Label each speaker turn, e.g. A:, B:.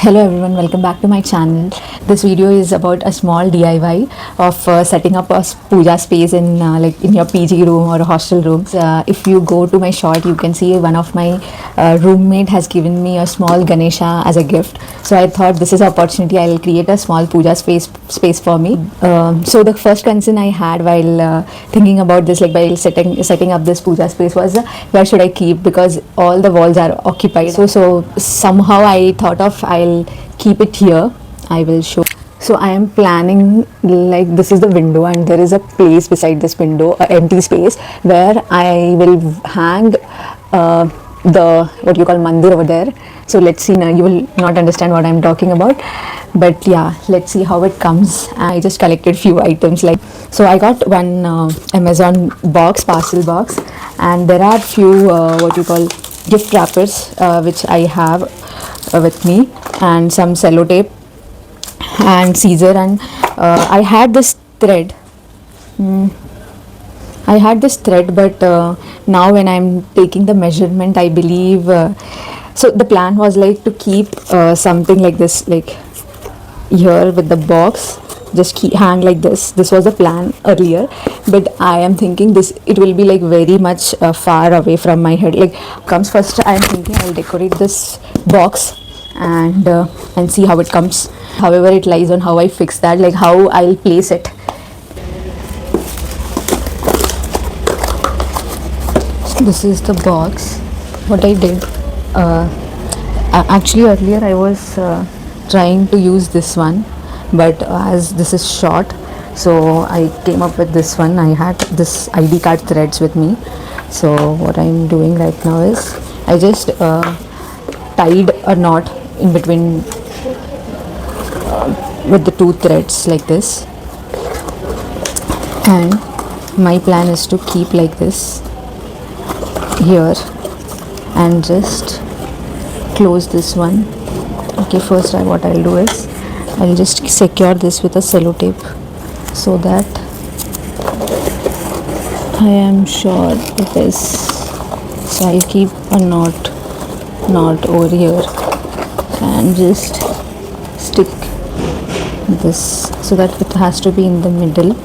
A: Hello everyone, welcome back to my channel. This video is about a small DIY of setting up a puja space in in your PG room or a hostel room. If you go to my short, you can see one of my roommate has given me a small Ganesha as a gift. So I thought this is an opportunity. I'll create a small puja space for me. So the first concern I had while thinking about this, like while setting up this puja space, was where should I keep, because all the walls are occupied. So somehow I thought of I'll keep it here. I will show. So I am planning, like, this is the window and there is a place beside this window, empty space, where I will hang the what you call mandir over there. So let's see. Now you will not understand what I'm talking about, but yeah, let's see how it comes. I just collected few items, like, so I got one Amazon box, parcel box, and there are few what you call gift wrappers which I have with me, and some sellotape and scissor, and I had this thread. I had this thread, but now when I'm taking the measurement, I believe so the plan was like to keep something like this, like here with the box, just hang like this was the plan earlier, but I am thinking this, it will be like very much far away from my head. Like, comes first, I am thinking I'll decorate this box and see how it comes. However, it lies on how I fix that, like how I'll place it. This is the box. What I did, actually earlier I was trying to use this one, but as this is short, so I came up with this one. I had this ID card threads with me. So what I'm doing right now is I just tied a knot in between with the two threads like this, and my plan is to keep like this here and just close this one. Okay, first what I'll do is I'll just secure this with a sellotape so that I am sure it is. So I'll keep a knot over here and just stick this so that it has to be in the middle.